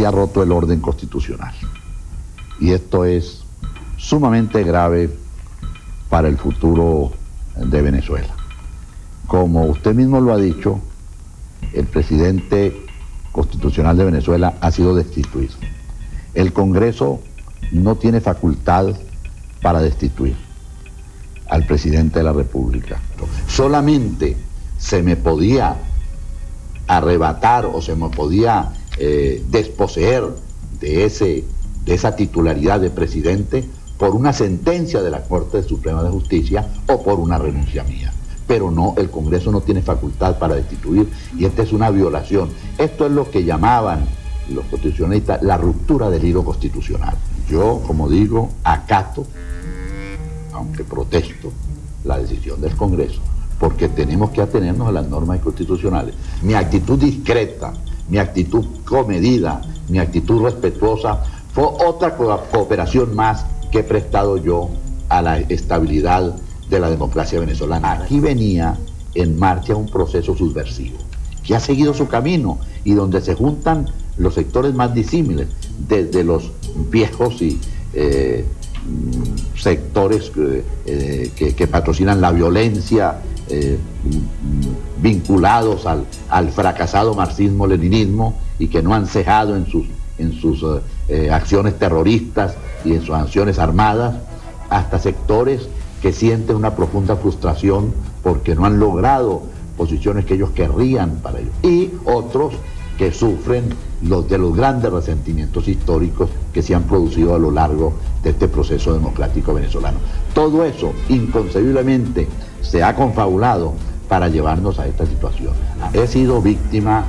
se ha roto el orden constitucional. Y esto es sumamente grave para el futuro de Venezuela. Como usted mismo lo ha dicho, el presidente constitucional de Venezuela ha sido destituido. El Congreso no tiene facultad para destituir al presidente de la República. Solamente se me podía arrebatar o se me podía desposeer de esa titularidad de presidente por una sentencia de la Corte Suprema de Justicia o por una renuncia mía. Pero no, el Congreso no tiene facultad para destituir, y esta es una violación. Esto es lo que llamaban los constitucionalistas la ruptura del hilo constitucional. Yo, como digo, acato, aunque protesto, la decisión del Congreso, porque tenemos que atenernos a las normas constitucionales. Mi actitud discreta, mi actitud comedida, mi actitud respetuosa fue otra cooperación más que he prestado yo a la estabilidad de la democracia venezolana. Aquí venía en marcha un proceso subversivo que ha seguido su camino y donde se juntan los sectores más disímiles, desde los viejos y sectores que patrocinan la violencia, vinculados al fracasado marxismo-leninismo y que no han cejado en sus acciones terroristas y en sus acciones armadas, hasta sectores que sienten una profunda frustración porque no han logrado posiciones que ellos querrían para ellos, y otros que sufren los grandes resentimientos históricos que se han producido a lo largo de este proceso democrático venezolano. Todo eso inconcebiblemente se ha confabulado para llevarnos a esta situación. He sido víctima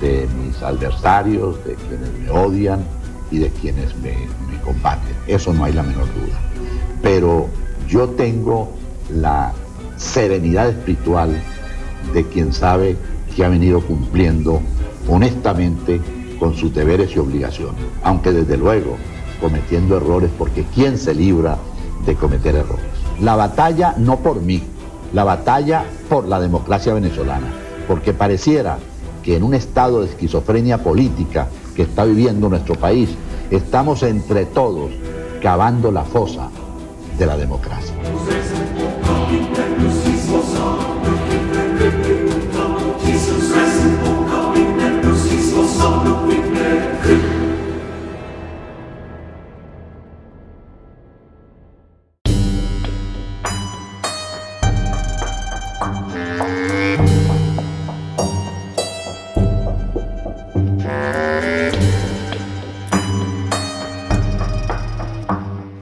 de mis adversarios, de quienes me odian y de quienes me combaten. Eso no hay la menor duda. Pero yo tengo la serenidad espiritual de quien sabe que ha venido cumpliendo honestamente con sus deberes y obligaciones, aunque desde luego cometiendo errores, porque ¿quién se libra de cometer errores? La batalla no por mí, la batalla por la democracia venezolana, porque pareciera que en un estado de esquizofrenia política que está viviendo nuestro país, estamos entre todos cavando la fosa de la democracia.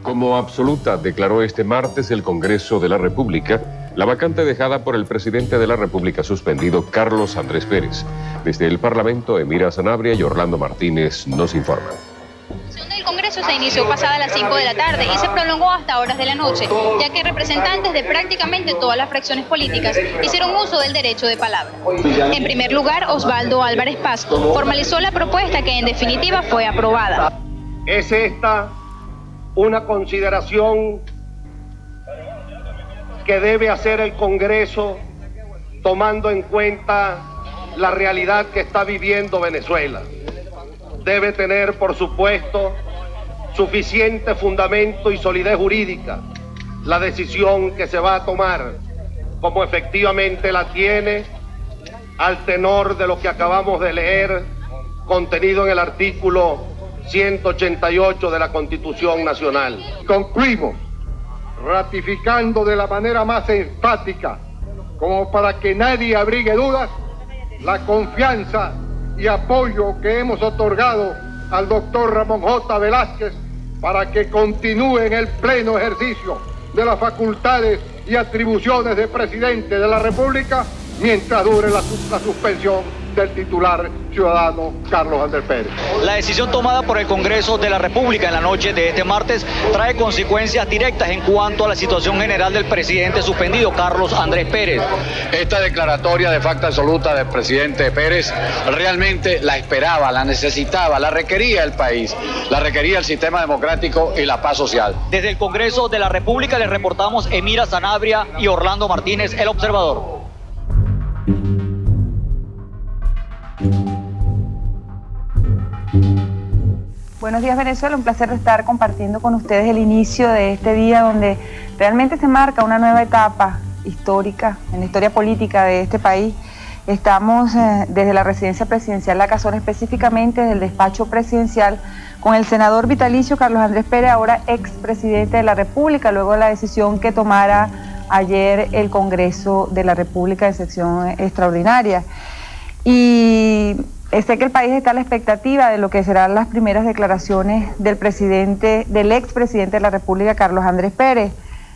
Como absoluta, declaró este martes el Congreso de la República la vacante dejada por el presidente de la República suspendido, Carlos Andrés Pérez. Desde el Parlamento, Emira Sanabria y Orlando Martínez nos informan. La sesión del Congreso se inició pasada las 5 de la tarde y se prolongó hasta horas de la noche, ya que representantes de prácticamente todas las fracciones políticas hicieron uso del derecho de palabra. En primer lugar, Osvaldo Álvarez Paz formalizó la propuesta que en definitiva fue aprobada. Es esta una consideración que debe hacer el Congreso tomando en cuenta la realidad que está viviendo Venezuela. Debe tener, por supuesto, suficiente fundamento y solidez jurídica la decisión que se va a tomar, como efectivamente la tiene, al tenor de lo que acabamos de leer, contenido en el artículo 188 de la Constitución Nacional. Concluimos ratificando de la manera más enfática, como para que nadie abrigue dudas, la confianza y apoyo que hemos otorgado al doctor Ramón J. Velázquez para que continúe en el pleno ejercicio de las facultades y atribuciones de presidente de la República mientras dure la suspensión del titular ciudadano Carlos Andrés Pérez. La decisión tomada por el Congreso de la República en la noche de este martes trae consecuencias directas en cuanto a la situación general del presidente suspendido, Carlos Andrés Pérez. Esta declaratoria de facto absoluta del presidente Pérez realmente la esperaba, la necesitaba, la requería el país, la requería el sistema democrático y la paz social. Desde el Congreso de la República les reportamos Emira Sanabria y Orlando Martínez, El Observador. Buenos días, Venezuela, un placer estar compartiendo con ustedes el inicio de este día donde realmente se marca una nueva etapa histórica en la historia política de este país. Estamos desde la residencia presidencial La Casona, específicamente desde el despacho presidencial, con el senador vitalicio Carlos Andrés Pérez, ahora expresidente de la República, luego de la decisión que tomara ayer el Congreso de la República en sesión extraordinaria. Y sé que el país está a la expectativa de lo que serán las primeras declaraciones del expresidente de la República, Carlos Andrés Pérez.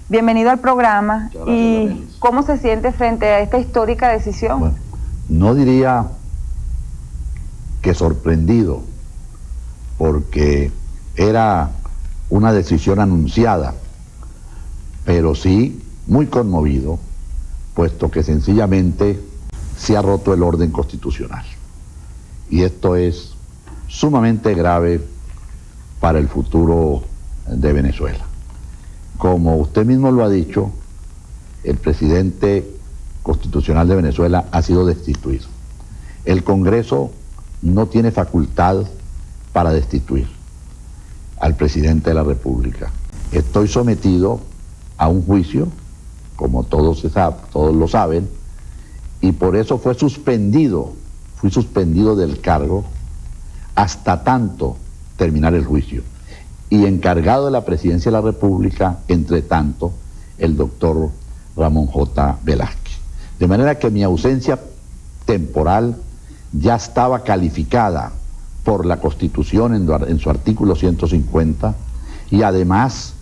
Bienvenido al programa. Gracias, ¿Y Denis, cómo se siente frente a esta histórica decisión? Bueno, no diría que sorprendido, porque era una decisión anunciada, pero sí muy conmovido, puesto que sencillamente se ha roto el orden constitucional. Y esto es sumamente grave para el futuro de Venezuela. Como usted mismo lo ha dicho, el presidente constitucional de Venezuela ha sido destituido. El Congreso no tiene facultad para destituir al presidente de la República. Estoy sometido a un juicio, como todos lo saben, y por eso fui suspendido del cargo hasta tanto terminar el juicio. Y encargado de la presidencia de la República, entre tanto, el doctor Ramón J. Velázquez. De manera que mi ausencia temporal ya estaba calificada por la Constitución en su artículo 150 y además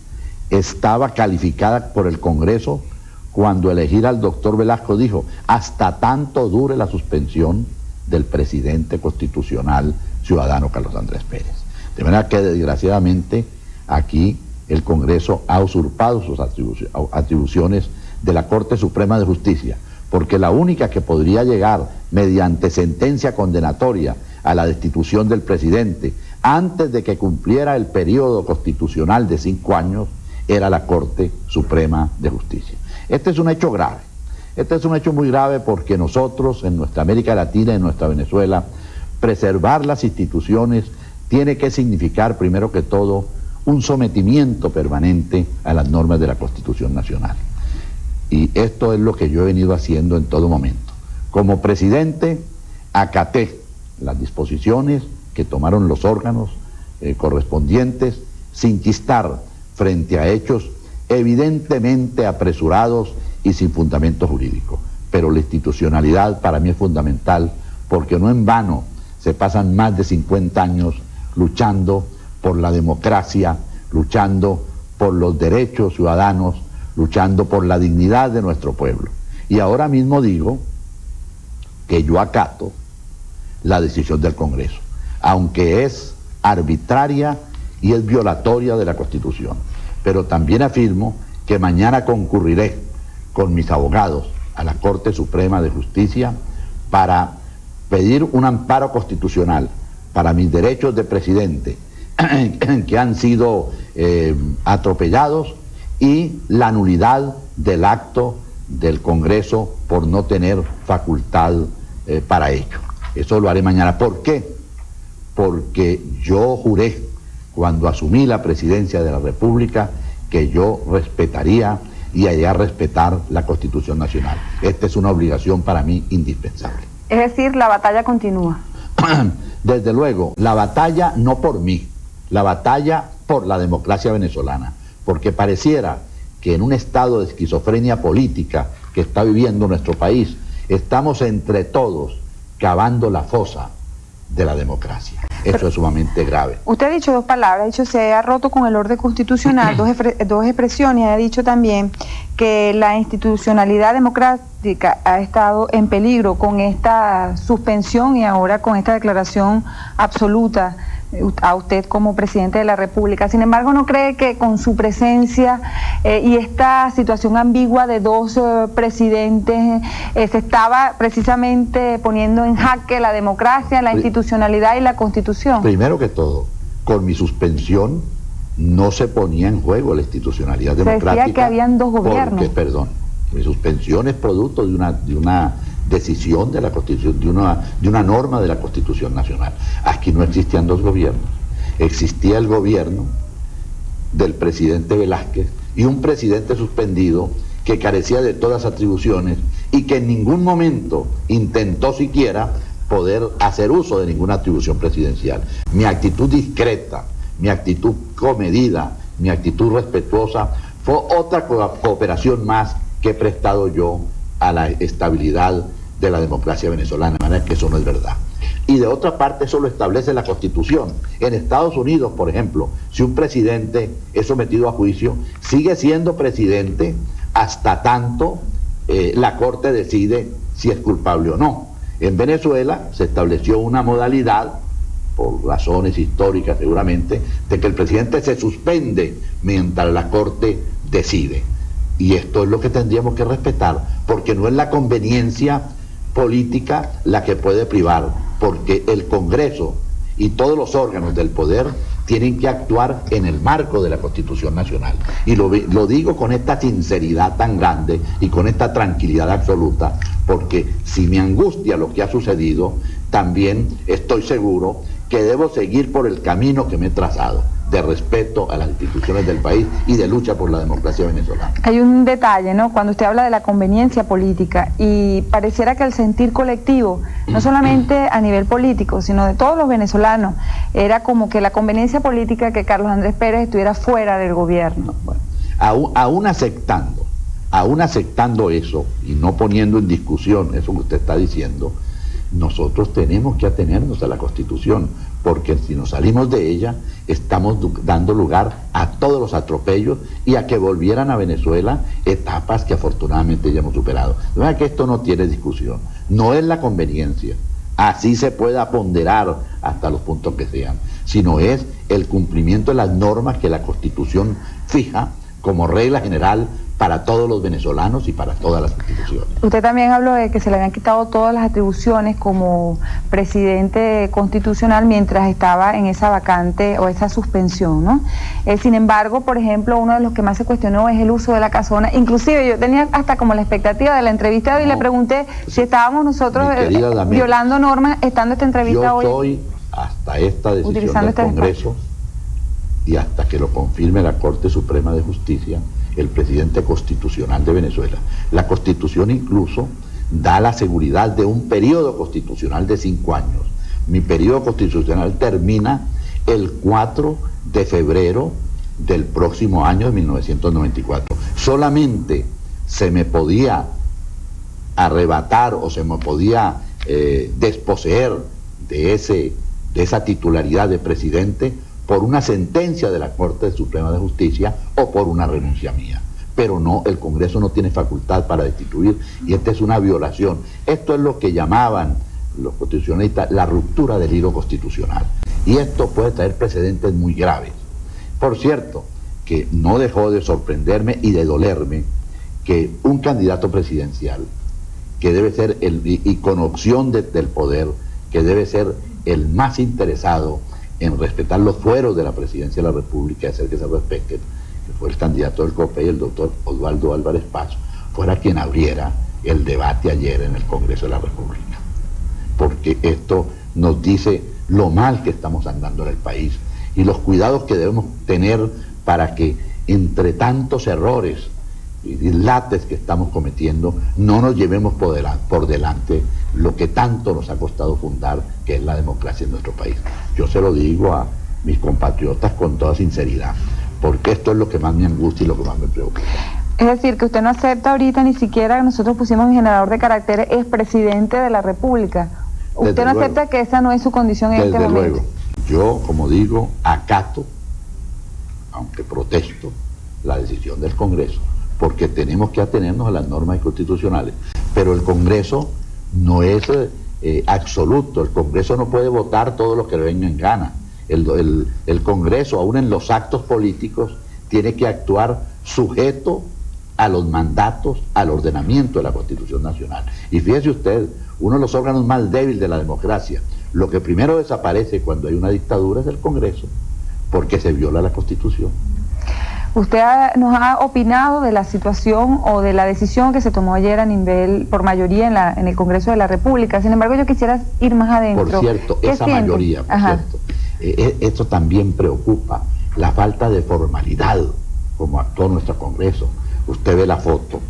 estaba calificada por el Congreso cuando elegir al doctor Velasco dijo, hasta tanto dure la suspensión del presidente constitucional ciudadano Carlos Andrés Pérez. De manera que desgraciadamente aquí el Congreso ha usurpado sus atribuciones de la Corte Suprema de Justicia, porque la única que podría llegar mediante sentencia condenatoria a la destitución del presidente antes de que cumpliera el periodo constitucional de 5 años era la Corte Suprema de Justicia. Este es un hecho grave. Este es un hecho muy grave porque nosotros en nuestra América Latina y en nuestra Venezuela, preservar las instituciones tiene que significar primero que todo un sometimiento permanente a las normas de la Constitución Nacional. Y esto es lo que yo he venido haciendo en todo momento. Como presidente, acaté las disposiciones que tomaron los órganos correspondientes sin chistar frente a hechos evidentemente apresurados y sin fundamento jurídico. Pero la institucionalidad para mí es fundamental, porque no en vano se pasan más de 50 años luchando por la democracia, luchando por los derechos ciudadanos, luchando por la dignidad de nuestro pueblo. Y ahora mismo digo que yo acato la decisión del Congreso, aunque es arbitraria y es violatoria de la Constitución. Pero también afirmo que mañana concurriré con mis abogados a la Corte Suprema de Justicia para pedir un amparo constitucional para mis derechos de presidente que han sido atropellados y la nulidad del acto del Congreso por no tener facultad para ello. Eso lo haré mañana. ¿Por qué? Porque yo juré cuando asumí la presidencia de la República que yo respetaría y haría respetar la Constitución Nacional. Esta es una obligación para mí indispensable. Es decir, la batalla continúa. Desde luego, la batalla no por mí, la batalla por la democracia venezolana, porque pareciera que en un estado de esquizofrenia política que está viviendo nuestro país, estamos entre todos cavando la fosa de la democracia. Eso es sumamente grave. Usted ha dicho dos palabras, ha dicho se ha roto con el orden constitucional, dos expresiones, y ha dicho también que la institucionalidad democrática ha estado en peligro con esta suspensión y ahora con esta declaración absoluta a usted como presidente de la República. Sin embargo, ¿no cree que con su presencia y esta situación ambigua de dos presidentes se estaba precisamente poniendo en jaque la democracia, la institucionalidad y la Constitución? Primero que todo, con mi suspensión no se ponía en juego la institucionalidad democrática. Se decía que habían dos gobiernos. Porque, perdón, mi suspensión es producto de una decisión de la Constitución, de una norma de la Constitución Nacional. Aquí no existían dos gobiernos, existía el gobierno del presidente Velázquez y un presidente suspendido que carecía de todas atribuciones y que en ningún momento intentó siquiera poder hacer uso de ninguna atribución presidencial. Mi actitud discreta, mi actitud comedida, mi actitud respetuosa fue otra cooperación más que he prestado yo a la estabilidad de la democracia venezolana, de manera que eso no es verdad. Y de otra parte, eso lo establece la Constitución. En Estados Unidos, por ejemplo, si un presidente es sometido a juicio, sigue siendo presidente hasta tanto la Corte decide si es culpable o no. En Venezuela se estableció una modalidad, por razones históricas seguramente, de que el presidente se suspende mientras la Corte decide. Y esto es lo que tendríamos que respetar, porque no es la conveniencia política la que puede privar, porque el Congreso y todos los órganos del poder tienen que actuar en el marco de la Constitución Nacional. Y lo digo con esta sinceridad tan grande y con esta tranquilidad absoluta, porque si me angustia lo que ha sucedido, también estoy seguro que debo seguir por el camino que me he trazado, de respeto a las instituciones del país y de lucha por la democracia venezolana. Hay un detalle, ¿no? Cuando usted habla de la conveniencia política, y pareciera que el sentir colectivo, no solamente a nivel político, sino de todos los venezolanos, era como que la conveniencia política que Carlos Andrés Pérez estuviera fuera del gobierno. Bueno, aún aceptando eso y no poniendo en discusión eso que usted está diciendo, nosotros tenemos que atenernos a la Constitución, porque si nos salimos de ella, estamos dando lugar a todos los atropellos y a que volvieran a Venezuela etapas que afortunadamente ya hemos superado. De verdad que esto no tiene discusión, no es la conveniencia, así se pueda ponderar hasta los puntos que sean, sino es el cumplimiento de las normas que la Constitución fija como regla general para todos los venezolanos y para todas las instituciones. Usted también habló de que se le habían quitado todas las atribuciones como presidente constitucional mientras estaba en esa vacante o esa suspensión, ¿no? Sin embargo, por ejemplo, uno de los que más se cuestionó es el uso de la casona. Inclusive yo tenía hasta como la expectativa de la entrevista y le pregunté si estábamos nosotros violando normas estando esta entrevista hoy. Yo soy, hasta esta decisión del Congreso y hasta que lo confirme la Corte Suprema de Justicia, el presidente constitucional de Venezuela. La Constitución incluso da la seguridad de un periodo constitucional de 5 años. Mi periodo constitucional termina el 4 de febrero del próximo año de 1994. Solamente se me podía arrebatar o se me podía desposeer de esa titularidad de presidente por una sentencia de la Corte Suprema de Justicia o por una renuncia mía. Pero no, el Congreso no tiene facultad para destituir, y esta es una violación. Esto es lo que llamaban los constitucionalistas la ruptura del hilo constitucional. Y esto puede traer precedentes muy graves. Por cierto, que no dejó de sorprenderme y de dolerme que un candidato presidencial, que debe ser y con opción del poder, que debe ser el más interesado en respetar los fueros de la presidencia de la República y hacer que se respeten, que fue el candidato del COPEI, el doctor Osvaldo Álvarez Paz, fuera quien abriera el debate ayer en el Congreso de la República. Porque esto nos dice lo mal que estamos andando en el país y los cuidados que debemos tener para que entre tantos errores y dislates que estamos cometiendo, no nos llevemos por delante lo que tanto nos ha costado fundar, que es la democracia en nuestro país. Yo se lo digo a mis compatriotas con toda sinceridad, porque esto es lo que más me angustia y lo que más me preocupa. Es decir, que usted no acepta ahorita ni siquiera que nosotros pusimos un generador de caracteres, es presidente de la República. Usted no acepta que esa no es su condición en este momento. Desde luego. Yo, como digo, acato, aunque protesto, la decisión del Congreso, porque tenemos que atenernos a las normas constitucionales. Pero el Congreso no es absoluto, el Congreso no puede votar todo lo que le venga en gana. El Congreso, aún en los actos políticos, tiene que actuar sujeto a los mandatos, al ordenamiento de la Constitución Nacional. Y fíjese usted, uno de los órganos más débiles de la democracia, lo que primero desaparece cuando hay una dictadura es el Congreso, porque se viola la Constitución. Usted nos ha opinado de la situación o de la decisión que se tomó ayer a nivel, por mayoría en el Congreso de la República. Sin embargo, yo quisiera ir más adentro. Por cierto, esa mayoría, esto también preocupa, la falta de formalidad, como actuó nuestro Congreso. Usted ve la foto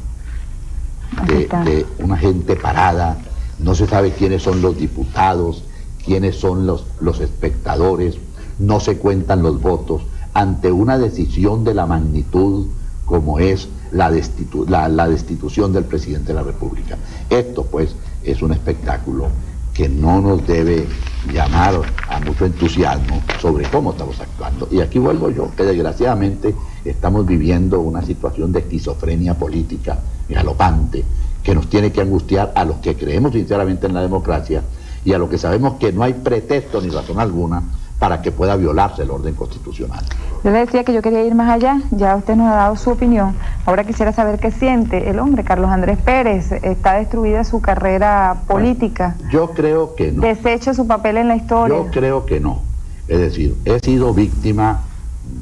de una gente parada, no se sabe quiénes son los diputados, quiénes son los espectadores, no se cuentan los votos, ante una decisión de la magnitud como es la destitución del presidente de la República. Esto pues es un espectáculo que no nos debe llamar a mucho entusiasmo sobre cómo estamos actuando. Y aquí vuelvo yo, que desgraciadamente estamos viviendo una situación de esquizofrenia política galopante, que nos tiene que angustiar a los que creemos sinceramente en la democracia y a los que sabemos que no hay pretexto ni razón alguna para que pueda violarse el orden constitucional. Yo le decía que yo quería ir más allá, ya usted nos ha dado su opinión. Ahora quisiera saber qué siente el hombre, Carlos Andrés Pérez. ¿Está destruida su carrera política? Bueno, yo creo que no. ¿Desecha su papel en la historia? Yo creo que no. Es decir, he sido víctima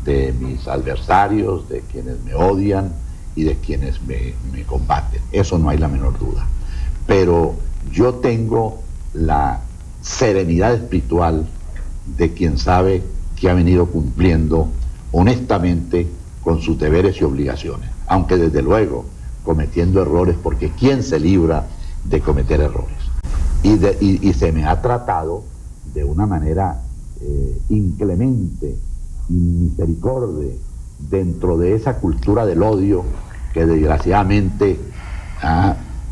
de mis adversarios, de quienes me odian y de quienes me combaten. Eso no hay la menor duda. Pero yo tengo la serenidad espiritual de quien sabe que ha venido cumpliendo honestamente con sus deberes y obligaciones, aunque desde luego cometiendo errores, porque ¿quién se libra de cometer errores? Y se me ha tratado de una manera inclemente, inmisericordia, dentro de esa cultura del odio que desgraciadamente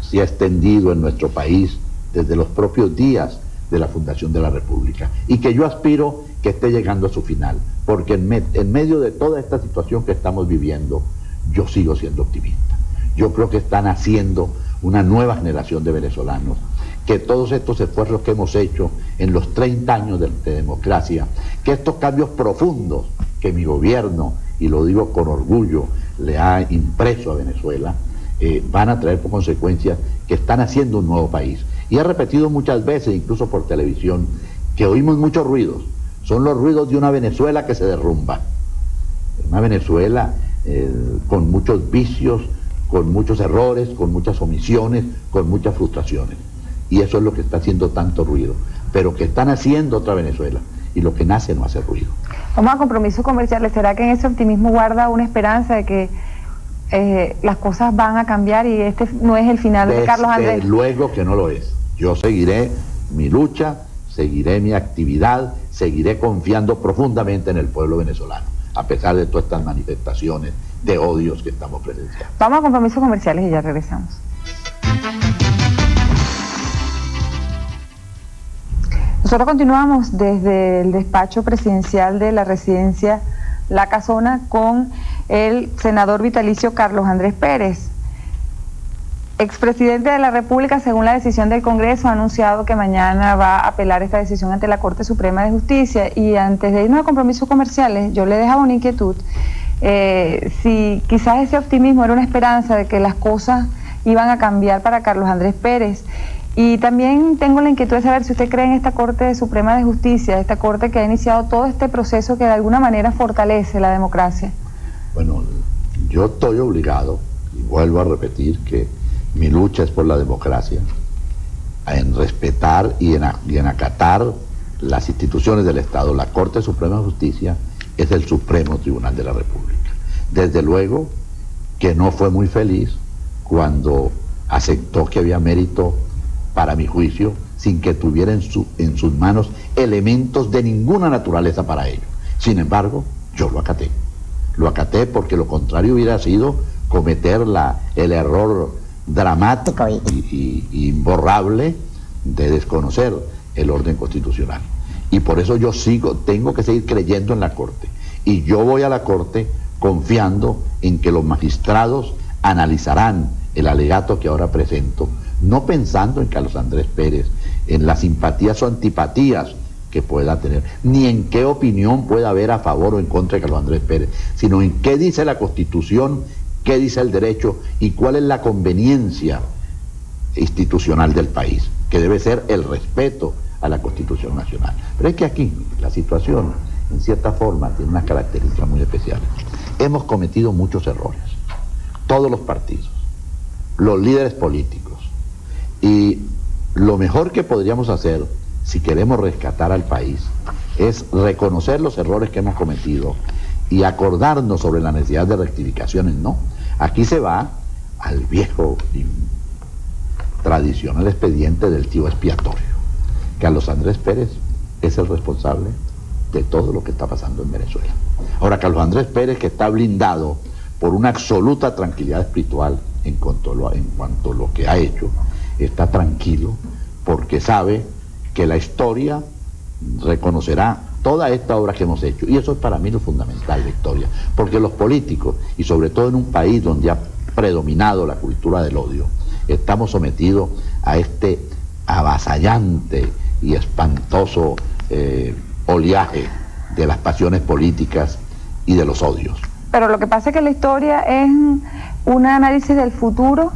se ha extendido en nuestro país desde los propios días de la fundación de la República, y que yo aspiro que esté llegando a su final, porque en medio de toda esta situación que estamos viviendo, yo sigo siendo optimista. Yo creo que están haciendo una nueva generación de venezolanos, que todos estos esfuerzos que hemos hecho en los 30 años de democracia, que estos cambios profundos que mi gobierno, y lo digo con orgullo, le ha impreso a Venezuela, van a traer por consecuencia que están haciendo un nuevo país. Y he repetido muchas veces, incluso por televisión, que oímos muchos ruidos. Son los ruidos de una Venezuela que se derrumba. Una Venezuela con muchos vicios, con muchos errores, con muchas omisiones, con muchas frustraciones. Y eso es lo que está haciendo tanto ruido. Pero que están haciendo otra Venezuela. Y lo que nace no hace ruido. Vamos a compromisos comerciales. ¿Será que en ese optimismo guarda una esperanza de que las cosas van a cambiar y este no es el final de Carlos Andrés? Desde luego que no lo es. Yo seguiré mi lucha, seguiré mi actividad, seguiré confiando profundamente en el pueblo venezolano, a pesar de todas estas manifestaciones de odios que estamos presenciando. Vamos a compromisos comerciales y ya regresamos. Nosotros continuamos desde el despacho presidencial de la residencia La Casona con el senador vitalicio Carlos Andrés Pérez. Expresidente de la República, según la decisión del Congreso, ha anunciado que mañana va a apelar esta decisión ante la Corte Suprema de Justicia. Y antes de irnos a compromisos comerciales, yo le dejaba una inquietud. Si quizás ese optimismo era una esperanza de que las cosas iban a cambiar para Carlos Andrés Pérez. Y también tengo la inquietud de saber si usted cree en esta Corte Suprema de Justicia, esta Corte que ha iniciado todo este proceso que de alguna manera fortalece la democracia. Bueno, yo estoy obligado, y vuelvo a repetir que mi lucha es por la democracia, en respetar y en acatar las instituciones del Estado. La Corte Suprema de Justicia es el Supremo Tribunal de la República. Desde luego que no fue muy feliz cuando aceptó que había mérito, para mi juicio, sin que tuviera en sus manos elementos de ninguna naturaleza para ello. Sin embargo, yo lo acaté. Lo acaté porque lo contrario hubiera sido cometer el error dramático y imborrable de desconocer el orden constitucional. Y por eso yo tengo que seguir creyendo en la Corte. Y yo voy a la Corte confiando en que los magistrados analizarán el alegato que ahora presento, no pensando en Carlos Andrés Pérez, en las simpatías o antipatías que pueda tener, ni en qué opinión pueda haber a favor o en contra de Carlos Andrés Pérez, sino en qué dice la Constitución, qué dice el derecho y cuál es la conveniencia institucional del país, que debe ser el respeto a la Constitución Nacional. Pero es que aquí la situación, en cierta forma, tiene unas características muy especiales. hemos cometido muchos errores, todos los partidos, los líderes políticos, y lo mejor que podríamos hacer si queremos rescatar al país es reconocer los errores que hemos cometido y acordarnos sobre la necesidad de rectificaciones. No, aquí se va al viejo y tradicional expediente del chivo expiatorio. Carlos Andrés Pérez es el responsable de todo lo que está pasando en Venezuela. Ahora, Carlos Andrés Pérez, que está blindado por una absoluta tranquilidad espiritual en cuanto a lo que ha hecho, está tranquilo porque sabe que la historia reconocerá toda esta obra que hemos hecho, y eso es para mí lo fundamental, Victoria, porque los políticos, y sobre todo en un país donde ha predominado la cultura del odio, estamos sometidos a este avasallante y espantoso oleaje de las pasiones políticas y de los odios. Pero lo que pasa es que la historia es un análisis del futuro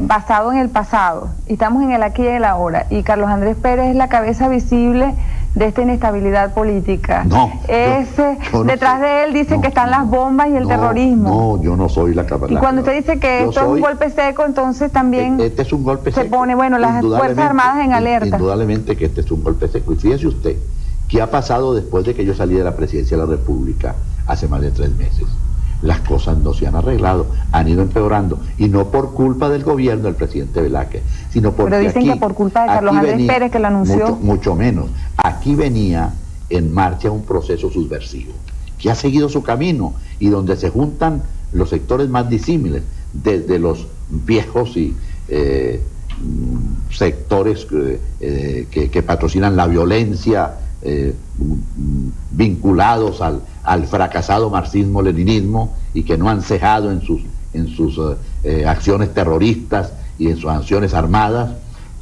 basado en el pasado, y estamos en el aquí y el ahora, y Carlos Andrés Pérez es la cabeza visible de esta inestabilidad política. No, yo detrás no de él dicen que están las bombas y el terrorismo. No, yo no soy la cabeza. Y cuando usted dice que esto es un golpe seco, entonces también este es un golpe seco. Se pone, bueno, las Fuerzas Armadas en alerta. Indudablemente que este es un golpe seco. Y fíjese usted, ¿qué ha pasado después de que yo salí de la presidencia de la República hace más de 3 meses? Las cosas no se han arreglado, han ido empeorando, y no por culpa del gobierno del presidente Velázquez, sino porque pero dicen aquí, que por culpa de Carlos Andrés Pérez, que lo anunció. Mucho menos. Aquí venía en marcha un proceso subversivo, que ha seguido su camino, y donde se juntan los sectores más disímiles, desde los viejos y sectores que patrocinan la violencia, vinculados al fracasado marxismo-leninismo, y que no han cejado en sus acciones terroristas y en sus acciones armadas,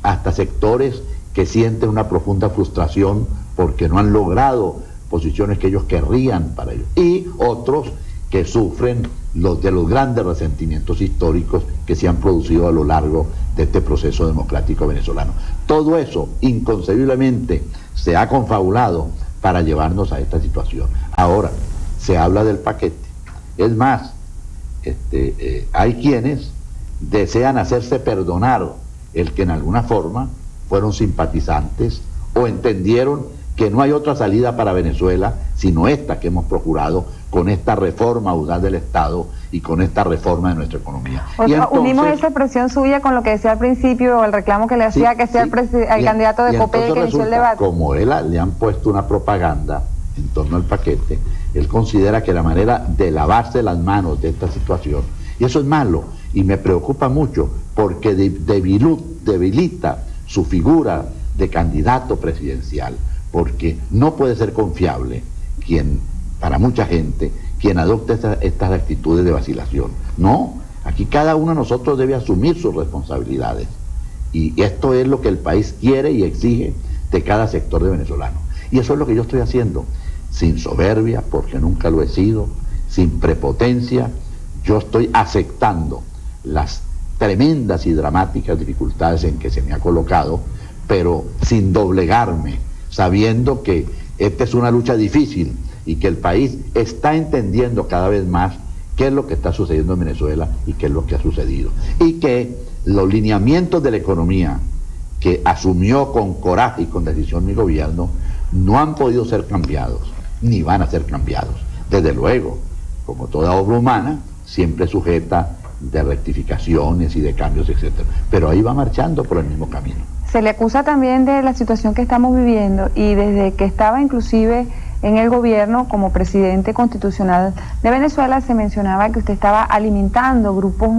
hasta sectores que sienten una profunda frustración porque no han logrado posiciones que ellos querrían para ellos, y otros que sufren de los grandes resentimientos históricos que se han producido a lo largo de este proceso democrático venezolano. Todo eso inconcebiblemente se ha confabulado para llevarnos a esta situación. Ahora, se habla del paquete. Es más, hay quienes desean hacerse perdonar el que en alguna forma fueron simpatizantes o entendieron que no hay otra salida para Venezuela sino esta que hemos procurado con esta reforma audaz del Estado y con esta reforma de nuestra economía. O sea, entonces, unimos esa expresión suya con lo que decía al principio, el reclamo que le hacía que sea el candidato de COPEI que inició el debate. Como él le han puesto una propaganda en torno al paquete, él considera que la manera de lavarse las manos de esta situación, y eso es malo, y me preocupa mucho, porque debilita su figura de candidato presidencial, porque no puede ser confiable para mucha gente, quien adopte estas actitudes de vacilación. No, aquí cada uno de nosotros debe asumir sus responsabilidades, y esto es lo que el país quiere y exige de cada sector de venezolano, y eso es lo que yo estoy haciendo, sin soberbia, porque nunca lo he sido, sin prepotencia. Yo estoy aceptando las tremendas y dramáticas dificultades en que se me ha colocado, pero sin doblegarme, sabiendo que esta es una lucha difícil y que el país está entendiendo cada vez más qué es lo que está sucediendo en Venezuela y qué es lo que ha sucedido. Y que los lineamientos de la economía que asumió con coraje y con decisión mi gobierno no han podido ser cambiados, ni van a ser cambiados. Desde luego, como toda obra humana, siempre sujeta de rectificaciones y de cambios, etcétera. Pero ahí va marchando por el mismo camino. Se le acusa también de la situación que estamos viviendo, y desde que estaba inclusive en el gobierno como presidente constitucional de Venezuela se mencionaba que usted estaba alimentando grupos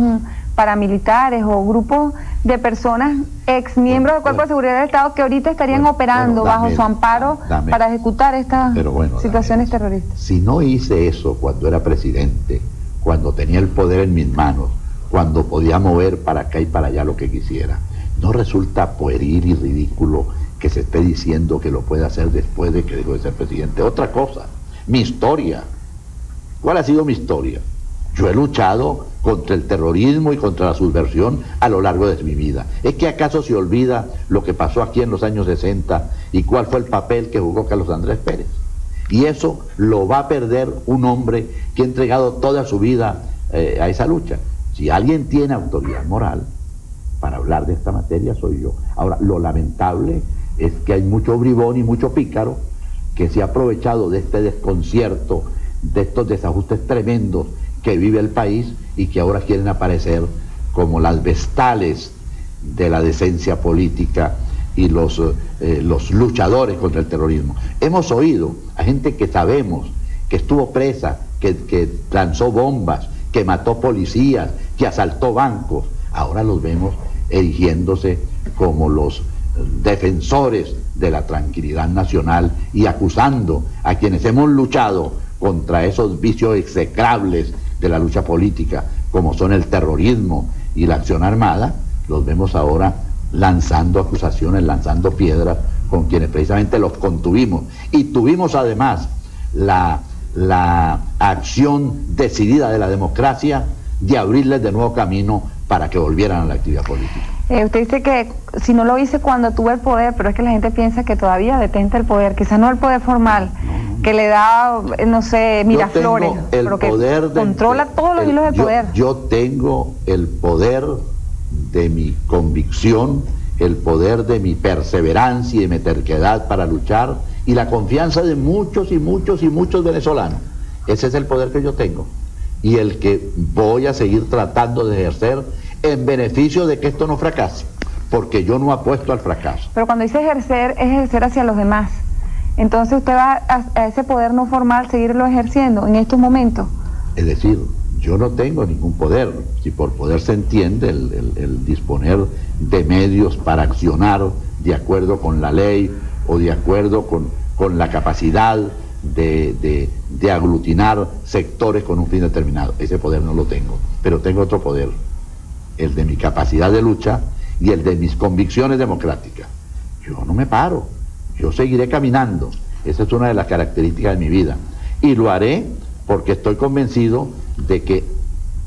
paramilitares o grupos de personas ex miembros del Cuerpo de Seguridad del Estado que ahorita estarían operando bajo su amparo para ejecutar estas situaciones terroristas. Si no hice eso cuando era presidente, cuando tenía el poder en mis manos, cuando podía mover para acá y para allá lo que quisiera, ¿no resulta pueril y ridículo que se esté diciendo que lo puede hacer después de que dejó de ser presidente? Otra cosa, mi historia. ¿Cuál ha sido mi historia? Yo he luchado contra el terrorismo y contra la subversión a lo largo de mi vida. ¿Es que acaso se olvida lo que pasó aquí en los años 60 y cuál fue el papel que jugó Carlos Andrés Pérez? Y eso lo va a perder un hombre que ha entregado toda su vida a esa lucha. Si alguien tiene autoridad moral para hablar de esta materia, soy yo. Ahora, lo lamentable es que hay mucho bribón y mucho pícaro que se ha aprovechado de este desconcierto, de estos desajustes tremendos que vive el país y que ahora quieren aparecer como las vestales de la decencia política y los luchadores contra el terrorismo. Hemos oído a gente que sabemos que estuvo presa, que lanzó bombas, que mató policías, que asaltó bancos. Ahora los vemos erigiéndose como los defensores de la tranquilidad nacional y acusando a quienes hemos luchado contra esos vicios execrables de la lucha política, como son el terrorismo y la acción armada. Los vemos ahora lanzando acusaciones, lanzando piedras con quienes precisamente los contuvimos. Y tuvimos además la acción decidida de la democracia de abrirles de nuevo camino para que volvieran a la actividad política. Usted dice que si no lo hice cuando tuve el poder, pero es que la gente piensa que todavía detenta el poder, quizás no el poder formal, que le da, no sé, Miraflores, pero que controla todos los hilos del poder. Yo tengo el poder de mi convicción, el poder de mi perseverancia y de mi terquedad para luchar, y la confianza de muchos y muchos y muchos venezolanos. Ese es el poder que yo tengo y el que voy a seguir tratando de ejercer en beneficio de que esto no fracase, porque yo no apuesto al fracaso. Pero cuando dice ejercer, es ejercer hacia los demás. Entonces usted va a ese poder no formal seguirlo ejerciendo en estos momentos. Es decir, yo no tengo ningún poder. Si por poder se entiende el disponer de medios para accionar de acuerdo con la ley o de acuerdo con la capacidad de aglutinar sectores con un fin determinado. Ese poder no lo tengo, pero tengo otro poder, el de mi capacidad de lucha y el de mis convicciones democráticas. Yo no me paro, yo seguiré caminando. Esa es una de las características de mi vida y lo haré porque estoy convencido de que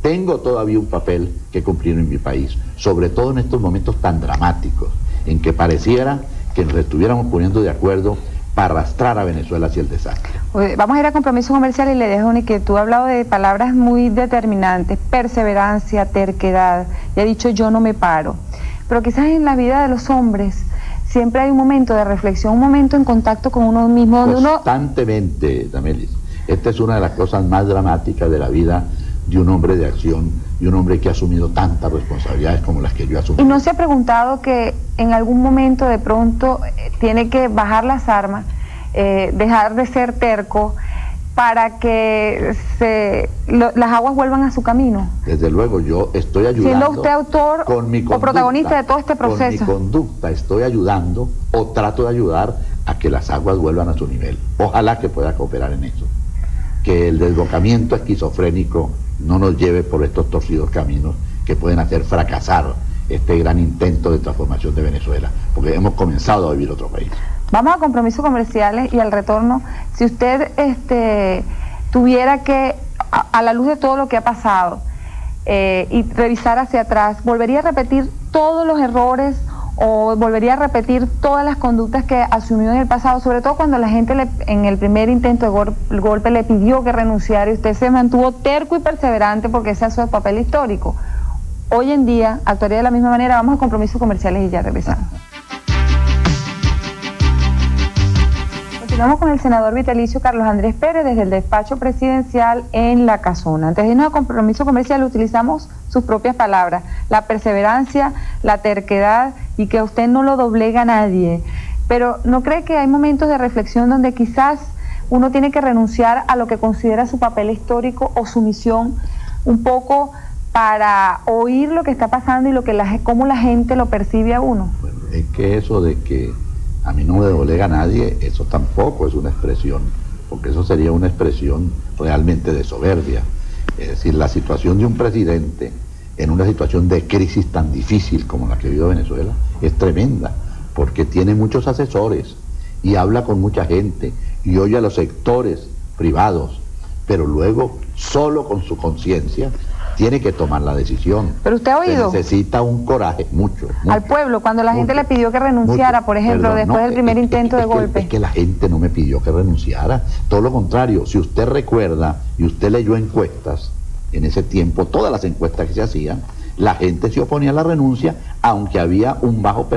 tengo todavía un papel que cumplir en mi país, sobre todo en estos momentos tan dramáticos en que pareciera que nos estuviéramos poniendo de acuerdo para arrastrar a Venezuela hacia el desastre. Vamos a ir a compromiso comercial y le dejo que tú has hablado de palabras muy determinantes: perseverancia, terquedad, y ha dicho yo no me paro. Pero quizás en la vida de los hombres siempre hay un momento de reflexión, un momento en contacto con uno mismo, donde constantemente, Damelis. Esta es una de las cosas más dramáticas de la vida de un hombre de acción, de un hombre que ha asumido tantas responsabilidades como las que yo he asumido. ¿Y no se ha preguntado que en algún momento de pronto tiene que bajar las armas, dejar de ser terco, para que las aguas vuelvan a su camino? Desde luego, yo estoy ayudando. Siendo usted autor con mi conducta, o protagonista de todo este proceso. Con mi conducta estoy ayudando o trato de ayudar a que las aguas vuelvan a su nivel. Ojalá que pueda cooperar en eso. Que el desbocamiento esquizofrénico no nos lleve por estos torcidos caminos que pueden hacer fracasar este gran intento de transformación de Venezuela, porque hemos comenzado a vivir otro país. Vamos a compromisos comerciales y al retorno, si usted tuviera que, a la luz de todo lo que ha pasado, y revisar hacia atrás, ¿volvería a repetir todos los errores o volvería a repetir todas las conductas que asumió en el pasado, sobre todo cuando la gente en el primer intento de golpe le pidió que renunciara y usted se mantuvo terco y perseverante porque ese es su papel histórico? Hoy en día actuaría de la misma manera. Vamos a compromisos comerciales y ya regresamos. Continuamos con el senador vitalicio Carlos Andrés Pérez desde el despacho presidencial en La Casona. Antes de irnos a compromiso comercial utilizamos sus propias palabras: la perseverancia, la terquedad y que a usted no lo doblega a nadie. Pero ¿no cree que hay momentos de reflexión donde quizás uno tiene que renunciar a lo que considera su papel histórico o su misión un poco para oír lo que está pasando y cómo la gente lo percibe a uno? Bueno, es que eso de que a mí no me doblega a nadie, eso tampoco es una expresión, porque eso sería una expresión realmente de soberbia. Es decir, la situación de un presidente en una situación de crisis tan difícil como la que vive Venezuela es tremenda, porque tiene muchos asesores y habla con mucha gente y oye a los sectores privados, pero luego solo con su conciencia tiene que tomar la decisión. Pero usted ha oído. Se necesita un coraje, mucho. Al pueblo, cuando la gente le pidió que renunciara, por ejemplo, después del primer intento de golpe. Es que la gente no me pidió que renunciara. Todo lo contrario, si usted recuerda y usted leyó encuestas, en ese tiempo, todas las encuestas que se hacían, la gente se oponía a la renuncia, aunque había un bajo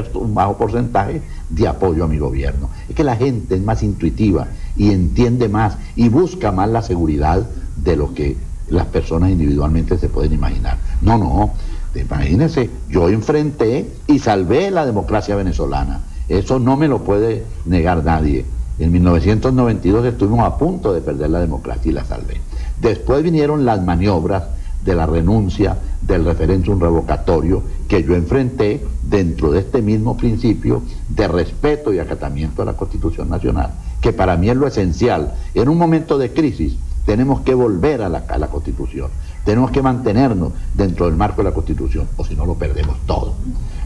porcentaje de apoyo a mi gobierno. Es que la gente es más intuitiva y entiende más y busca más la seguridad de lo que las personas individualmente se pueden imaginar. No, imagínense, yo enfrenté y salvé la democracia venezolana. Eso no me lo puede negar nadie. En 1992 estuvimos a punto de perder la democracia y la salvé. Después vinieron las maniobras de la renuncia, del referéndum revocatorio, que yo enfrenté dentro de este mismo principio de respeto y acatamiento a la Constitución Nacional, que para mí es lo esencial. En un momento de crisis tenemos que volver a la Constitución, tenemos que mantenernos dentro del marco de la Constitución, o si no lo perdemos todo.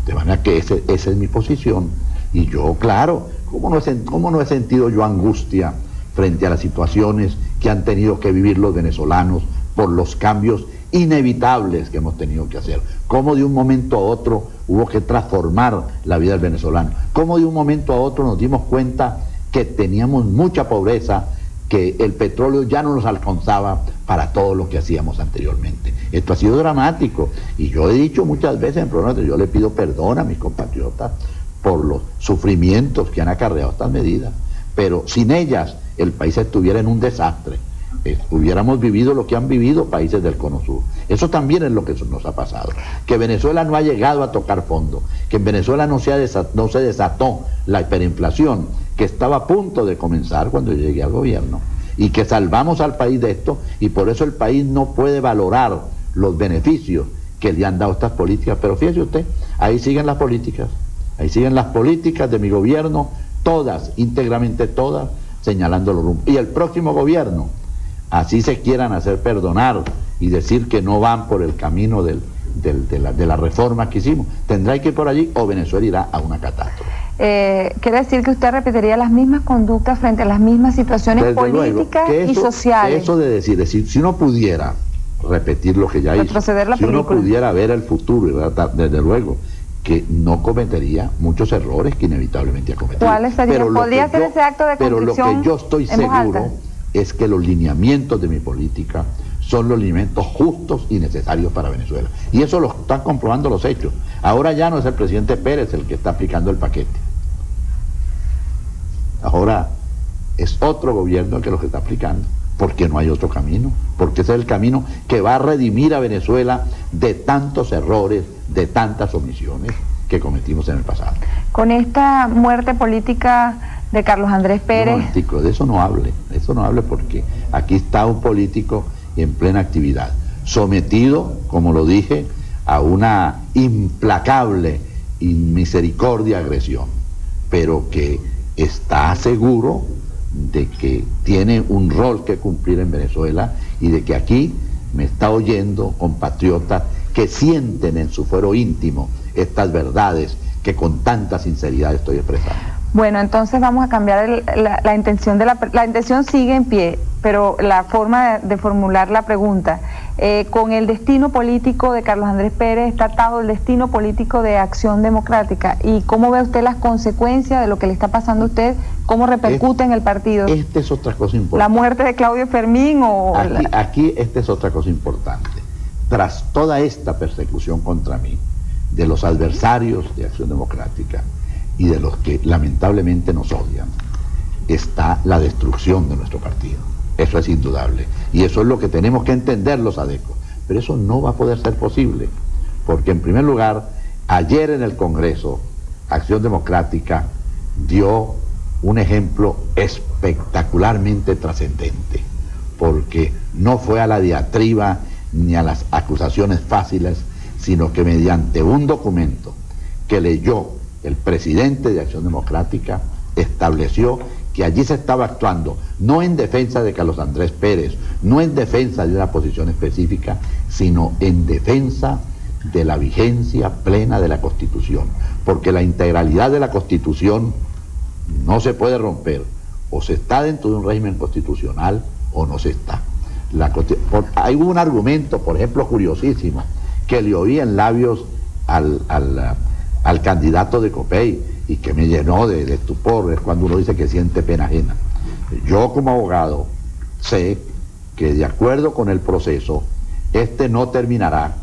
De manera que esa es mi posición, y yo, claro, ¿cómo no he sentido yo angustia frente a las situaciones que han tenido que vivir los venezolanos por los cambios inevitables que hemos tenido que hacer? Cómo de un momento a otro hubo que transformar la vida del venezolano, cómo de un momento a otro nos dimos cuenta que teníamos mucha pobreza, que el petróleo ya no nos alcanzaba para todo lo que hacíamos anteriormente. Esto ha sido dramático, y yo he dicho muchas veces en programas, yo le pido perdón a mis compatriotas por los sufrimientos que han acarreado estas medidas, pero sin ellas el país estuviera en un desastre. Hubiéramos vivido lo que han vivido países del Cono Sur. Eso también es lo que nos ha pasado, que Venezuela no ha llegado a tocar fondo, que en Venezuela no se desató la hiperinflación que estaba a punto de comenzar cuando yo llegué al gobierno, y que salvamos al país de esto, y por eso el país no puede valorar los beneficios que le han dado estas políticas. Pero fíjese usted, ahí siguen las políticas de mi gobierno, todas, íntegramente todas, señalando los rumbos. Y el próximo gobierno, así se quieran hacer perdonar y decir que no van por el camino de la reforma que hicimos, tendrá que ir por allí, o Venezuela irá a una catástrofe. ¿Quiere decir que usted repetiría las mismas conductas frente a las mismas situaciones Desde políticas luego, y sociales? Eso de decir, si uno pudiera repetir lo que ya hizo, si uno pudiera ver el futuro, desde luego que no cometería muchos errores que inevitablemente ha cometido. ¿Cuáles serían? ¿Podría hacer ese acto de contrición? Pero lo que yo estoy seguro es que los lineamientos de mi política son los lineamientos justos y necesarios para Venezuela. Y eso lo están comprobando los hechos. Ahora ya no es el presidente Pérez el que está aplicando el paquete. Ahora es otro gobierno el que los está aplicando, porque no hay otro camino, porque ese es el camino que va a redimir a Venezuela de tantos errores, de tantas omisiones que cometimos en el pasado. Con esta muerte política de Carlos Andrés Pérez... No, de eso no hable, porque aquí está un político en plena actividad, sometido, como lo dije, a una implacable inmisericordia agresión, pero que está seguro de que tiene un rol que cumplir en Venezuela, y de que aquí me está oyendo compatriotas que sienten en su fuero íntimo estas verdades que con tanta sinceridad estoy expresando. Bueno, entonces vamos a cambiar la intención la intención sigue en pie, pero la forma de formular la pregunta, con el destino político de Carlos Andrés Pérez está atado el destino político de Acción Democrática, y ¿cómo ve usted las consecuencias de lo que le está pasando a usted? ¿Cómo repercute en el partido? Esta es otra cosa importante. ¿La muerte de Claudio Fermín o...? Aquí esta es otra cosa importante. Tras toda esta persecución contra mí, de los adversarios de Acción Democrática y de los que lamentablemente nos odian, está la destrucción de nuestro partido. Eso es indudable, y eso es lo que tenemos que entender los adecos. Pero eso no va a poder ser posible, porque en primer lugar, ayer en el Congreso, Acción Democrática dio un ejemplo espectacularmente trascendente, porque no fue a la diatriba ni a las acusaciones fáciles, sino que mediante un documento que leyó el presidente de Acción Democrática, estableció que allí se estaba actuando no en defensa de Carlos Andrés Pérez, no en defensa de una posición específica, sino en defensa de la vigencia plena de la Constitución, porque la integralidad de la Constitución no se puede romper, o se está dentro de un régimen constitucional o no se está. Hay un argumento, por ejemplo, curiosísimo, que le oí en labios al candidato de Copey y que me llenó de estupor, es cuando uno dice que siente pena ajena. Yo como abogado sé que de acuerdo con el proceso, este no terminará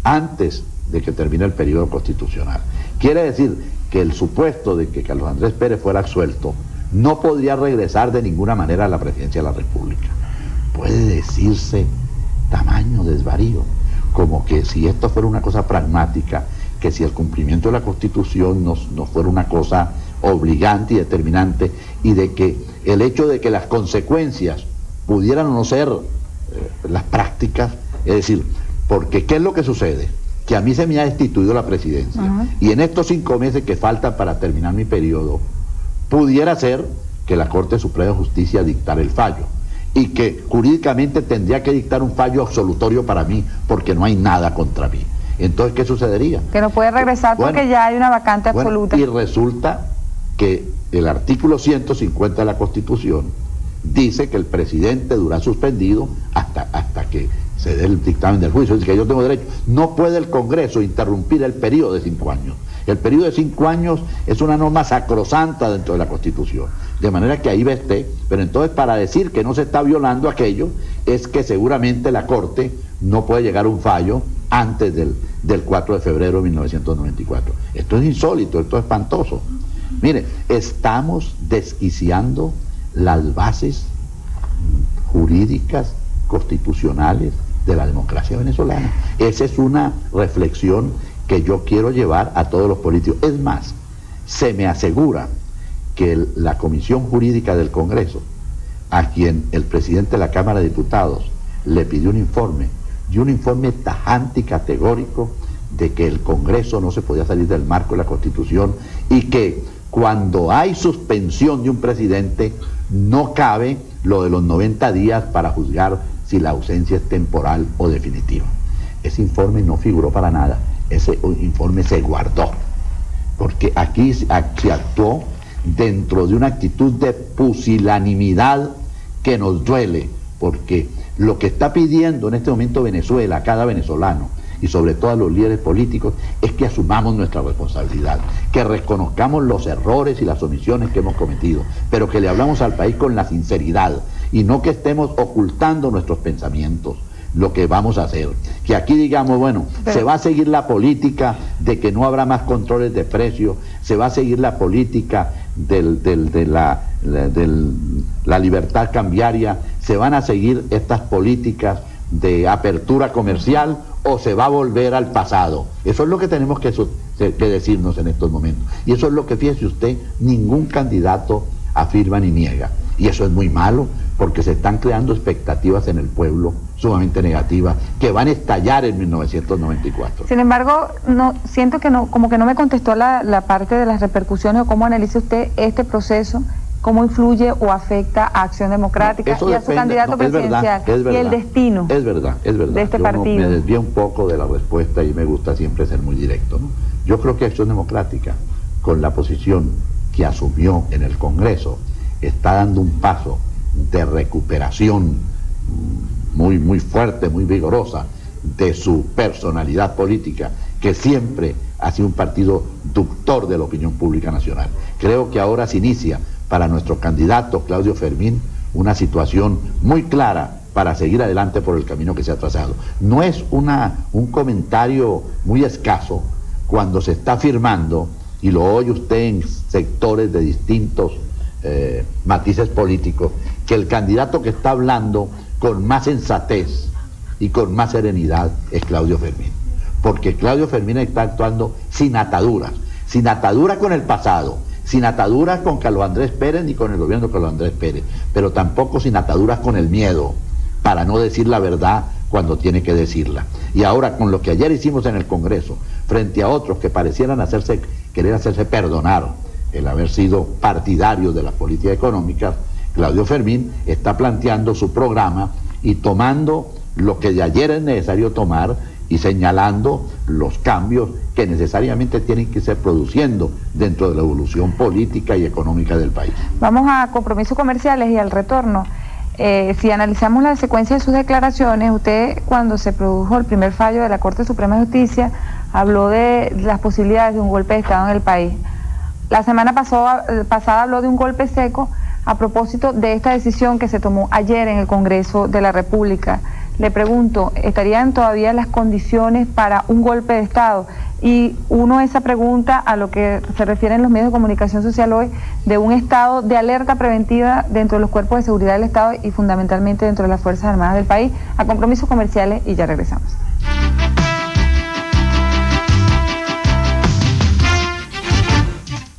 antes de que termine el periodo constitucional. Quiere decir que el supuesto de que Carlos Andrés Pérez fuera absuelto no podría regresar de ninguna manera a la presidencia de la República. Puede decirse tamaño desvarío, como que si esto fuera una cosa pragmática, que si el cumplimiento de la Constitución no fuera una cosa obligante y determinante, y de que el hecho de que las consecuencias pudieran no ser las prácticas, es decir, porque ¿qué es lo que sucede? Que a mí se me ha destituido la presidencia, y en estos 5 meses que faltan para terminar mi periodo, pudiera ser que la Corte Suprema de Justicia dictara el fallo, y que jurídicamente tendría que dictar un fallo absolutorio para mí, porque no hay nada contra mí. Entonces, ¿qué sucedería? Que no puede regresar porque ya hay una vacante absoluta. Y resulta que el artículo 150 de la Constitución dice que el presidente durará suspendido hasta que se dé el dictamen del juicio. Dice que yo tengo derecho. No puede el Congreso interrumpir el periodo de 5 años. El periodo de 5 años es una norma sacrosanta dentro de la Constitución. De manera que ahí va usted. Pero entonces, para decir que no se está violando aquello, es que seguramente la Corte no puede llegar a un fallo antes del 4 de febrero de 1994. Esto es insólito, esto es espantoso. Mire, estamos desquiciando las bases jurídicas, constitucionales de la democracia venezolana. Esa es una reflexión que yo quiero llevar a todos los políticos. Es más, se me asegura que la Comisión Jurídica del Congreso, a quien el presidente de la Cámara de Diputados le pidió un informe, y un informe tajante y categórico de que el Congreso no se podía salir del marco de la Constitución, y que cuando hay suspensión de un presidente no cabe lo de los 90 días para juzgar si la ausencia es temporal o definitiva. Ese informe no figuró para nada, ese informe se guardó, porque aquí se actuó dentro de una actitud de pusilanimidad que nos duele, porque lo que está pidiendo en este momento Venezuela, a cada venezolano, y sobre todo a los líderes políticos, es que asumamos nuestra responsabilidad, que reconozcamos los errores y las omisiones que hemos cometido, pero que le hablamos al país con la sinceridad, y no que estemos ocultando nuestros pensamientos, lo que vamos a hacer. Que aquí digamos, bueno, se va a seguir la política de que no habrá más controles de precios, se va a seguir la política de la libertad cambiaria, se van a seguir estas políticas de apertura comercial, o se va a volver al pasado. Eso es lo que tenemos que decirnos en estos momentos. Y eso es lo que, fíjese usted, ningún candidato afirma ni niega. Y eso es muy malo, porque se están creando expectativas en el pueblo sumamente negativas, que van a estallar en 1994. Sin embargo, siento que como que no me contestó la parte de las repercusiones, o cómo analiza usted este proceso, cómo influye o afecta a Acción Democrática y a su candidato presidencial, es verdad, y el destino de este partido. Me desvío un poco de la respuesta y me gusta siempre ser muy directo, ¿no? Yo creo que Acción Democrática, con la posición que asumió en el Congreso, está dando un paso de recuperación muy fuerte, muy vigorosa de su personalidad política, que siempre ha sido un partido ductor de la opinión pública nacional. Creo que ahora se inicia para nuestro candidato Claudio Fermín una situación muy clara para seguir adelante por el camino que se ha trazado. No es un comentario muy escaso cuando se está afirmando, y lo oye usted en sectores de distintos matices políticos, que el candidato que está hablando con más sensatez y con más serenidad es Claudio Fermín, porque Claudio Fermín está actuando sin ataduras con el pasado, sin ataduras con Carlos Andrés Pérez ni con el gobierno de Carlos Andrés Pérez, pero tampoco sin ataduras con el miedo, para no decir la verdad cuando tiene que decirla. Y ahora, con lo que ayer hicimos en el Congreso, frente a otros que parecieran querer hacerse perdonar el haber sido partidarios de las políticas económicas, Claudio Fermín está planteando su programa y tomando lo que de ayer es necesario tomar y señalando los cambios que necesariamente tienen que ser produciendo dentro de la evolución política y económica del país. Vamos a compromisos comerciales y al retorno. Si analizamos la secuencia de sus declaraciones, usted cuando se produjo el primer fallo de la Corte Suprema de Justicia habló de las posibilidades de un golpe de Estado en el país. La semana pasada habló de un golpe seco a propósito de esta decisión que se tomó ayer en el Congreso de la República. Le pregunto, ¿estarían todavía las condiciones para un golpe de Estado? Y uno esa pregunta a lo que se refieren los medios de comunicación social hoy, de un estado de alerta preventiva dentro de los cuerpos de seguridad del Estado y fundamentalmente dentro de las Fuerzas Armadas del país. A compromisos comerciales y ya regresamos.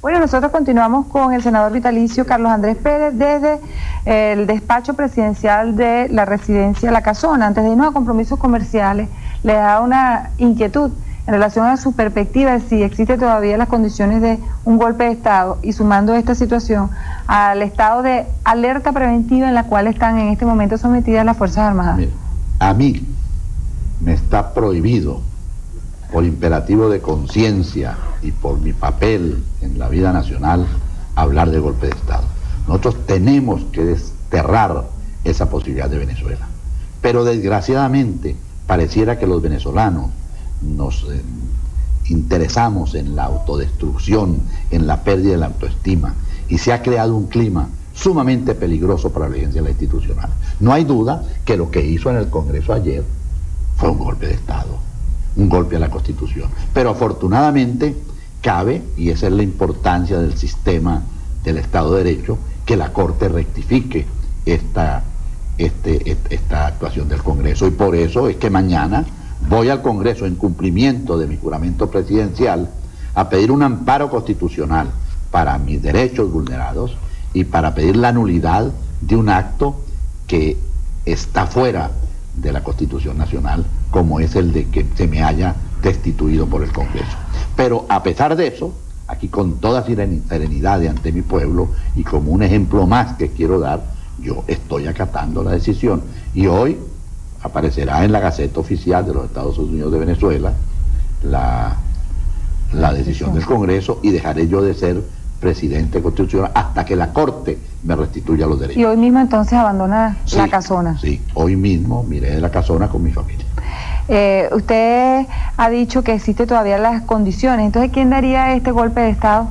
Bueno, nosotros continuamos con el senador vitalicio Carlos Andrés Pérez desde el despacho presidencial de la residencia La Casona. Antes de irnos a compromisos comerciales, le da una inquietud en relación a su perspectiva de si existe todavía las condiciones de un golpe de Estado y sumando esta situación al estado de alerta preventiva en la cual están en este momento sometidas las Fuerzas Armadas. Mira, a mí me está prohibido, por imperativo de conciencia y por mi papel en la vida nacional, hablar de golpe de Estado. Nosotros tenemos que desterrar esa posibilidad de Venezuela. Pero desgraciadamente pareciera que los venezolanos nos interesamos en la autodestrucción, en la pérdida de la autoestima, y se ha creado un clima sumamente peligroso para la vigencia de la institucional. No hay duda que lo que hizo en el Congreso ayer fue un golpe de Estado, un golpe a la Constitución. Pero afortunadamente cabe, y esa es la importancia del sistema del Estado de Derecho, que la Corte rectifique esta actuación del Congreso, y por eso es que mañana voy al Congreso en cumplimiento de mi juramento presidencial a pedir un amparo constitucional para mis derechos vulnerados y para pedir la nulidad de un acto que está fuera de la Constitución Nacional, como es el de que se me haya destituido por el Congreso. Pero a pesar de eso, aquí con toda serenidad ante mi pueblo y como un ejemplo más que quiero dar, yo estoy acatando la decisión, y hoy aparecerá en la Gaceta Oficial de los Estados Unidos de Venezuela la decisión del Congreso, y dejaré yo de ser presidente constitucional hasta que la Corte me restituya los derechos. ¿Y hoy mismo entonces abandona La Casona? Sí, hoy mismo miré de La Casona con mi familia. Usted ha dicho que existen todavía las condiciones, entonces ¿quién daría este golpe de Estado?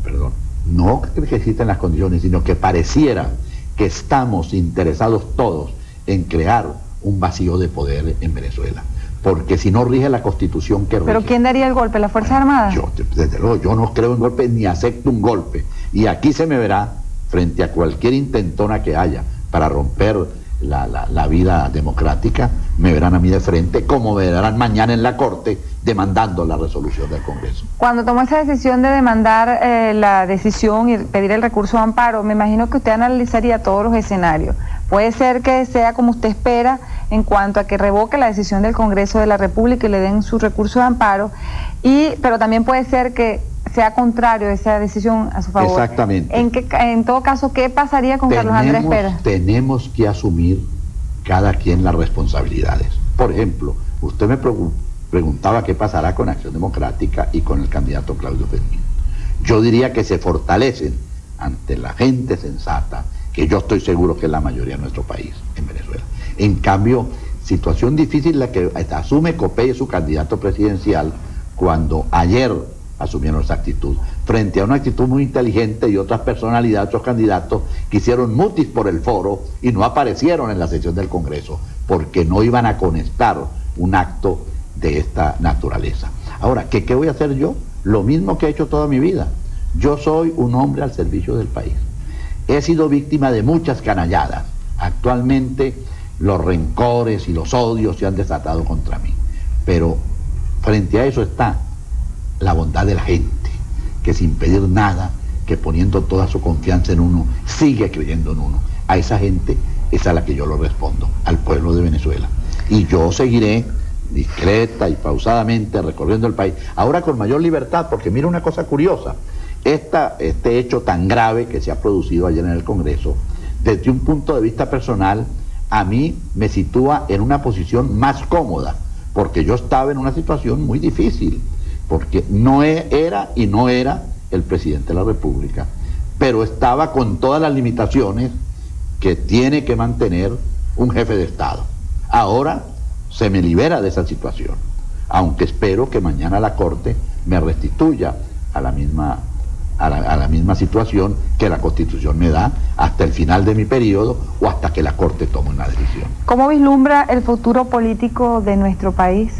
Perdón, no que existen las condiciones, sino que pareciera que estamos interesados todos en crear un vacío de poder en Venezuela, porque si no rige la Constitución que rige. ¿Pero quién daría el golpe? ¿Las Fuerzas Armadas? Yo, desde luego, yo no creo en golpes ni acepto un golpe, y aquí se me verá frente a cualquier intentona que haya para romper la vida democrática, me verán a mí de frente, como me verán mañana en la Corte demandando la resolución del Congreso. Cuando tomó esa decisión de demandar la decisión y pedir el recurso de amparo, me imagino que usted analizaría todos los escenarios. Puede ser que sea como usted espera en cuanto a que revoque la decisión del Congreso de la República y le den su recurso de amparo, pero también puede ser que sea contrario esa decisión a su favor. Exactamente. En todo caso, ¿qué pasaría con Carlos Andrés Pérez? Tenemos que asumir cada quien las responsabilidades. Por ejemplo, usted me preguntaba qué pasará con Acción Democrática y con el candidato Claudio Fermín. Yo diría que se fortalecen ante la gente sensata, que yo estoy seguro que es la mayoría de nuestro país, en Venezuela. En cambio, situación difícil la que asume Copey, su candidato presidencial, cuando ayer asumieron esa actitud, frente a una actitud muy inteligente y otras personalidades, otros candidatos que hicieron mutis por el foro y no aparecieron en la sesión del Congreso, porque no iban a conectar un acto de esta naturaleza. Ahora, ¿qué voy a hacer yo? Lo mismo que he hecho toda mi vida. Yo soy un hombre al servicio del país. He sido víctima de muchas canalladas. Actualmente los rencores y los odios se han desatado contra mí. Pero frente a eso está la bondad de la gente, que sin pedir nada, que poniendo toda su confianza en uno, sigue creyendo en uno. A esa gente es a la que yo lo respondo, al pueblo de Venezuela. Y yo seguiré discreta y pausadamente recorriendo el país, ahora con mayor libertad, porque mira una cosa curiosa, este hecho tan grave que se ha producido ayer en el Congreso, desde un punto de vista personal, a mí me sitúa en una posición más cómoda, porque yo estaba en una situación muy difícil, porque no era el presidente de la República, pero estaba con todas las limitaciones que tiene que mantener un jefe de Estado. Ahora se me libera de esa situación, aunque espero que mañana la Corte me restituya a la misma situación que la Constitución me da hasta el final de mi periodo o hasta que la Corte tome una decisión. ¿Cómo vislumbra el futuro político de nuestro país?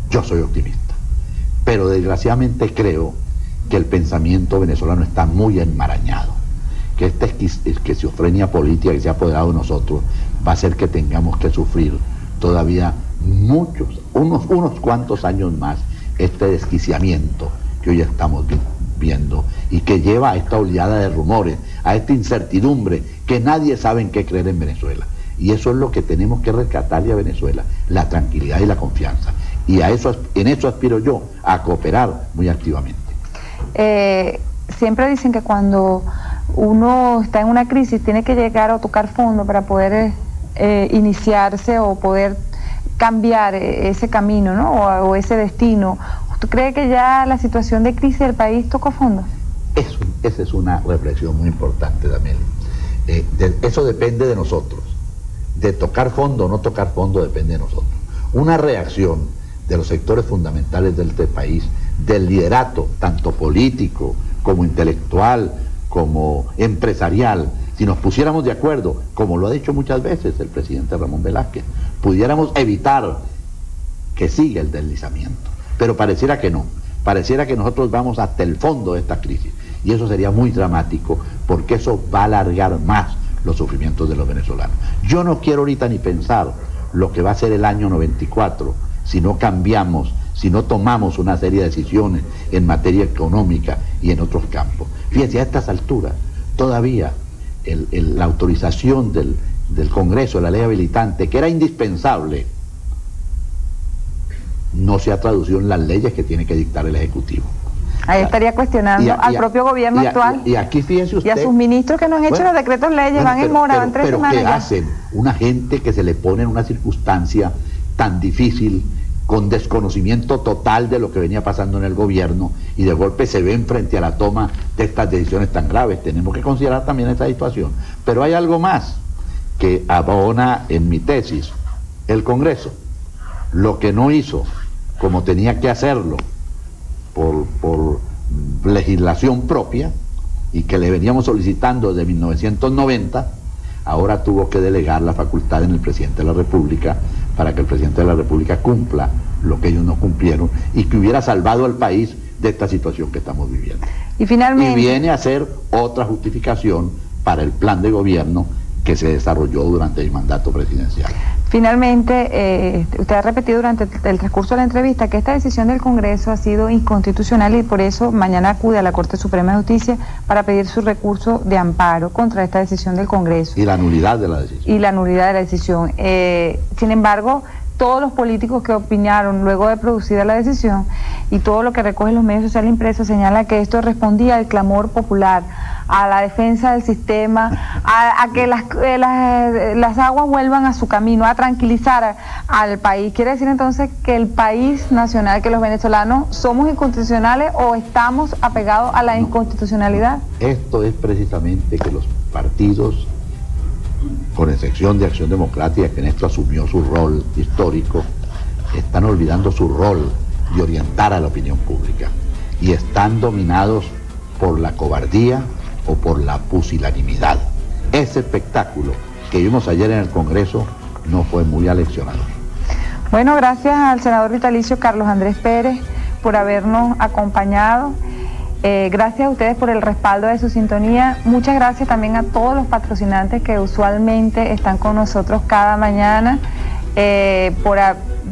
Yo soy optimista, pero desgraciadamente creo que el pensamiento venezolano está muy enmarañado, que esta esquizofrenia política que se ha apoderado de nosotros va a hacer que tengamos que sufrir todavía unos cuantos años más este desquiciamiento que hoy estamos viendo y que lleva a esta oleada de rumores, a esta incertidumbre que nadie sabe en qué creer en Venezuela. Y eso es lo que tenemos que rescatarle a Venezuela, la tranquilidad y la confianza. Y en eso aspiro yo, a cooperar muy activamente. Siempre dicen que cuando uno está en una crisis tiene que llegar a tocar fondo para poder iniciarse o poder cambiar ese camino, ¿no? o ese destino. ¿Usted cree que ya la situación de crisis del país tocó fondo? Esa es una reflexión muy importante, Damián. Eso depende de nosotros. De tocar fondo o no tocar fondo depende de nosotros. Una reacción de los sectores fundamentales de este país, del liderato, tanto político como intelectual, como empresarial, si nos pusiéramos de acuerdo, como lo ha dicho muchas veces el presidente Ramón Velázquez, pudiéramos evitar que siga el deslizamiento. Pero pareciera que no, pareciera que nosotros vamos hasta el fondo de esta crisis, y eso sería muy dramático, porque eso va a alargar más los sufrimientos de los venezolanos. Yo no quiero ahorita ni pensar lo que va a ser el año 94, si no cambiamos, si no tomamos una serie de decisiones en materia económica y en otros campos. Fíjense, a estas alturas, todavía la autorización del Congreso, la ley habilitante, que era indispensable, no se ha traducido en las leyes que tiene que dictar el Ejecutivo. Ahí estaría cuestionando al propio gobierno actual y aquí fíjense usted, y a sus ministros que no han hecho los decretos leyes, van en mora, van 3 semanas. ¿Pero qué hacen? Una gente que se le pone en una circunstancia tan difícil, con desconocimiento total de lo que venía pasando en el gobierno, y de golpe se ven frente a la toma de estas decisiones tan graves. Tenemos que considerar también esta situación. Pero hay algo más que abona en mi tesis. El Congreso, lo que no hizo como tenía que hacerlo por legislación propia, y que le veníamos solicitando desde 1990, ahora tuvo que delegar la facultad en el presidente de la República, para que el presidente de la República cumpla lo que ellos no cumplieron, y que hubiera salvado al país de esta situación que estamos viviendo. Y finalmente, y viene a ser otra justificación para el plan de gobierno que se desarrolló durante el mandato presidencial. Finalmente, usted ha repetido durante el transcurso de la entrevista que esta decisión del Congreso ha sido inconstitucional, y por eso mañana acude a la Corte Suprema de Justicia para pedir su recurso de amparo contra esta decisión del Congreso. Y la nulidad de la decisión. Y la nulidad de la decisión. Sin embargo, todos los políticos que opinaron luego de producida la decisión, y todo lo que recogen los medios sociales impresos, señala que esto respondía al clamor popular, a la defensa del sistema, a que las aguas vuelvan a su camino, a tranquilizar al país. ¿Quiere decir entonces que el país nacional, que los venezolanos somos inconstitucionales o estamos apegados a la inconstitucionalidad? Esto es precisamente que los partidos, con excepción de Acción Democrática, que en esto asumió su rol histórico, están olvidando su rol de orientar a la opinión pública, y están dominados por la cobardía o por la pusilanimidad. Ese espectáculo que vimos ayer en el Congreso no fue muy aleccionador. Bueno, gracias al senador vitalicio Carlos Andrés Pérez por habernos acompañado. Gracias a ustedes por el respaldo de su sintonía. Muchas gracias también a todos los patrocinantes que usualmente están con nosotros cada mañana,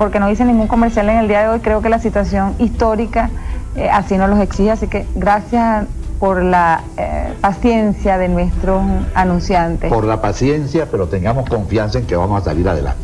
porque no hice ningún comercial en el día de hoy. Creo que la situación histórica así nos los exige, así que gracias por la paciencia de nuestros anunciantes. Por la paciencia, pero tengamos confianza en que vamos a salir adelante.